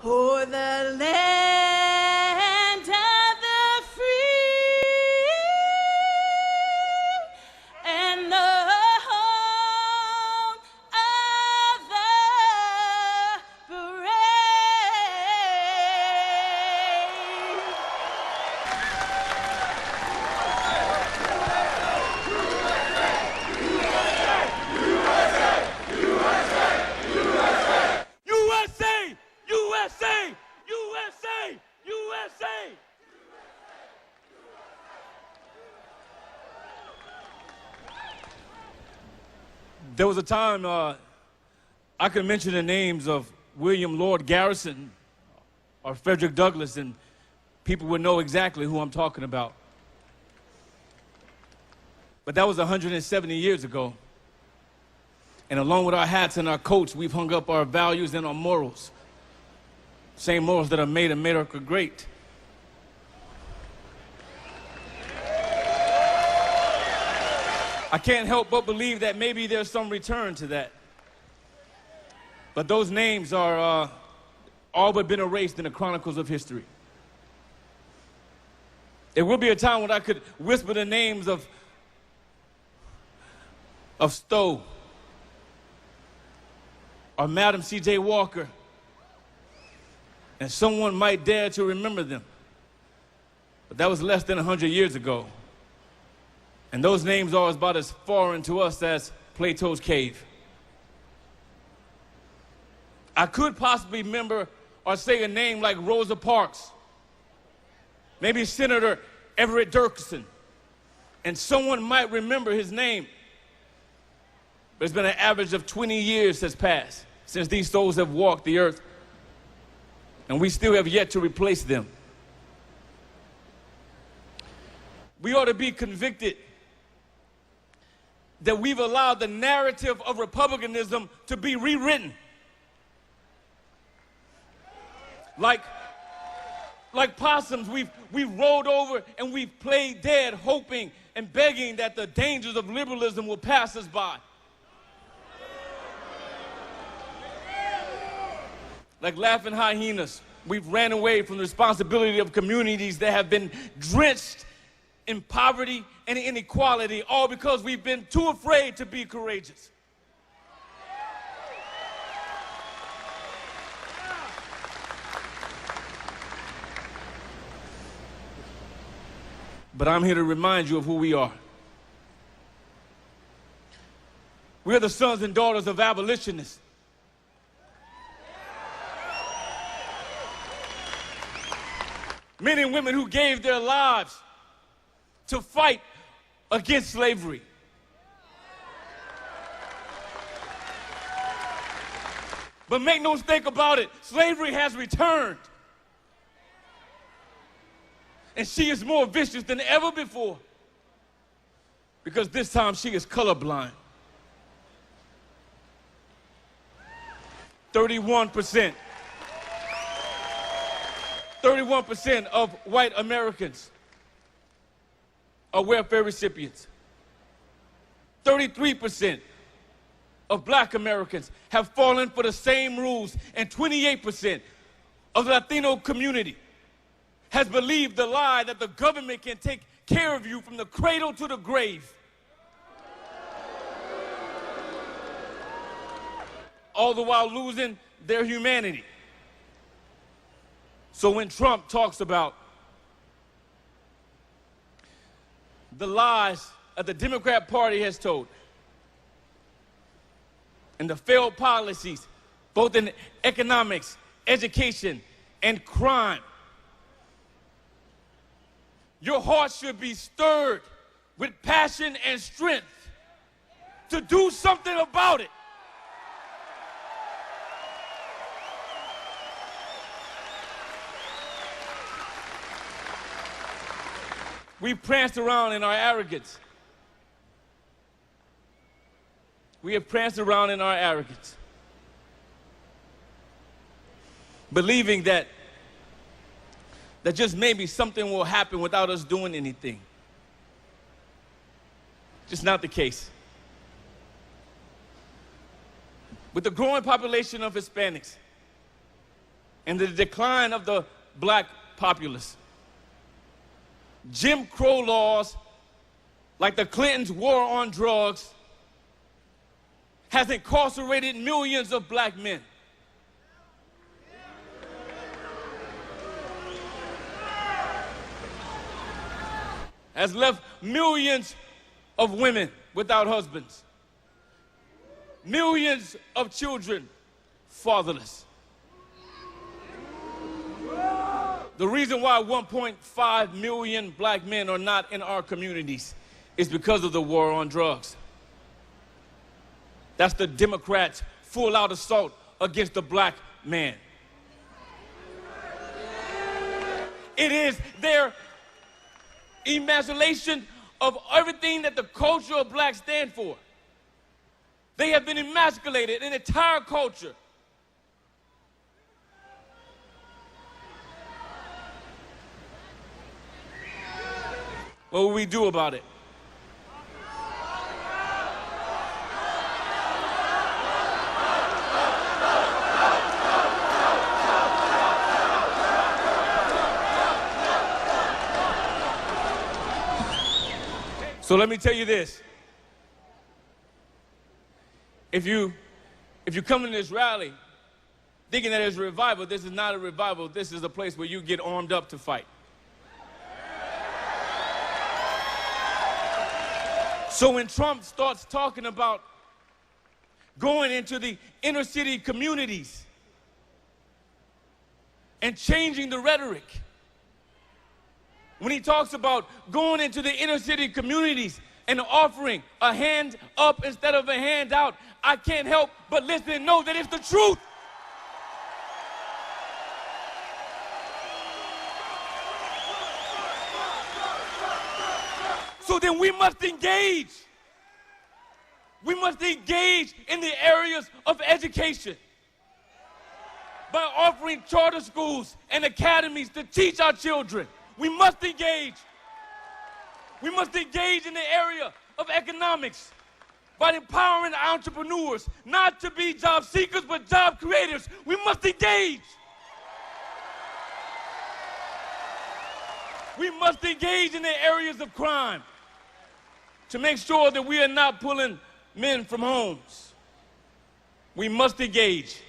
o'er the land of the free and the home of the brave. USA! USA! USA! USA! There was a time I could mention the names of William Lord Garrison or Frederick Douglass, and people would know exactly who I'm talking about. But that was 170 years ago. And along with our hats and our coats, we've hung up our values and our morals. Same morals that have made America great. I can't help but believe that maybe there's some return to that. But those names are all but been erased in the chronicles of history. There will be a time when I could whisper the names of Stowe, or Madam C.J. Walker, and someone might dare to remember them. But that was less than 100 years ago. And those names are about as foreign to us as Plato's cave. I could possibly remember or say a name like Rosa Parks, maybe Senator Everett Dirksen, and someone might remember his name. But it's been an average of 20 years has passed since these souls have walked the earth, and we still have yet to replace them. We ought to be convicted that we've allowed the narrative of republicanism to be rewritten. Like possums, we've rolled over and we've played dead, hoping and begging that the dangers of liberalism will pass us by. Like laughing hyenas, we've ran away from the responsibility of communities that have been drenched in poverty and inequality, all because we've been too afraid to be courageous. But I'm here to remind you of who we are. We are the sons and daughters of abolitionists. Men and women who gave their lives to fight against slavery. But make no mistake about it, slavery has returned. And she is more vicious than ever before, because this time she is colorblind. 31% of white Americans are welfare recipients. 33% of black Americans have fallen for the same rules, and 28% of the Latino community has believed the lie that the government can take care of you from the cradle to the grave. All the while losing their humanity. So when Trump talks about the lies that the Democrat Party has told and the failed policies, both in economics, education, and crime, your heart should be stirred with passion and strength to do something about it. We've pranced around in our arrogance. We have pranced around in our arrogance, believing that just maybe something will happen without us doing anything. Just not the case. With the growing population of Hispanics, and the decline of the black populace. Jim Crow laws, like the Clintons' war on drugs, has incarcerated millions of black men. Has left millions of women without husbands, millions of children fatherless. The reason why 1.5 million black men are not in our communities is because of the war on drugs. That's the Democrats' full-out assault against the black man. It is their emasculation of everything that the culture of black stand for. They have been emasculated, an entire culture. What will we do about it? So let me tell you this. If you come to this rally thinking that it's a revival, this is not a revival. This is a place where you get armed up to fight. So when Trump starts talking about going into the inner city communities and changing the rhetoric, when he talks about going into the inner city communities and offering a hand up instead of a hand out, I can't help but listen and know that it's the truth. So then we must engage. We must engage in the areas of education by offering charter schools and academies to teach our children. We must engage. We must engage in the area of economics by empowering entrepreneurs, not to be job seekers, but job creators. We must engage. We must engage in the areas of crime to make sure that we are not pulling men from homes. We must engage.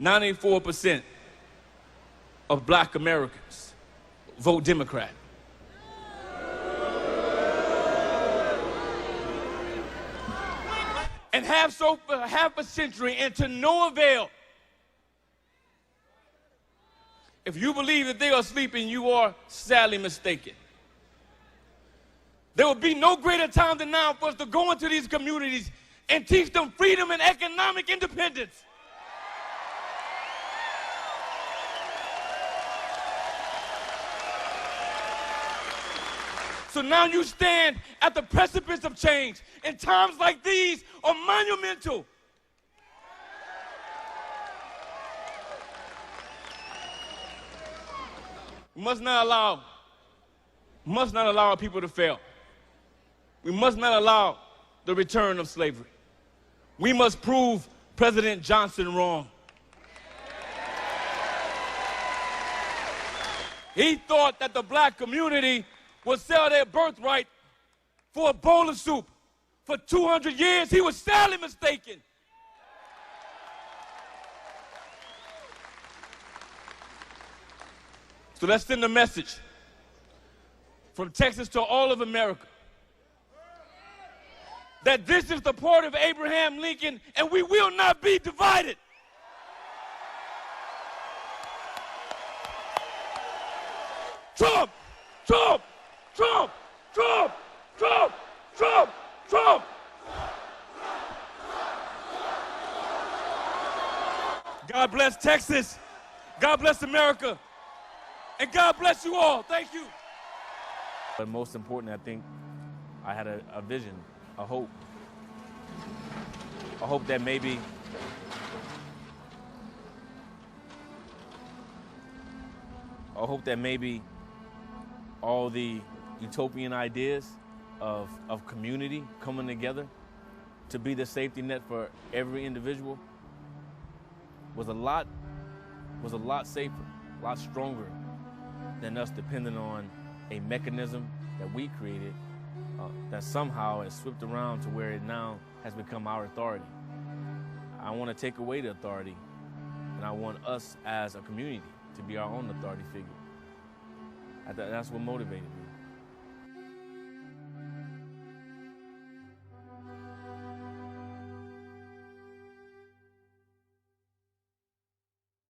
94% of black Americans vote Democrat. And have so for half a century and to no avail. If you believe that they are sleeping, you are sadly mistaken. There will be no greater time than now for us to go into these communities and teach them freedom and economic independence. So now you stand at the precipice of change, and times like these are monumental. We must not allow our people to fail. We must not allow the return of slavery. We must prove President Johnson wrong. He thought that the black community would sell their birthright for a bowl of soup. For 200 years, he was sadly mistaken. So let's send a message from Texas to all of America that this is the part of Abraham Lincoln, and we will not be divided. Trump, Trump, Trump, Trump, Trump, Trump, Trump. God bless Texas. God bless America. And God bless you all. Thank you. But most important, I think I had a vision, a hope. A hope that maybe all the utopian ideas of community coming together to be the safety net for every individual was a lot safer, a lot stronger than us depending on a mechanism that we created that somehow has swept around to where it now has become our authority. I want to take away the authority, and I want us as a community to be our own authority figure. That's what motivated me.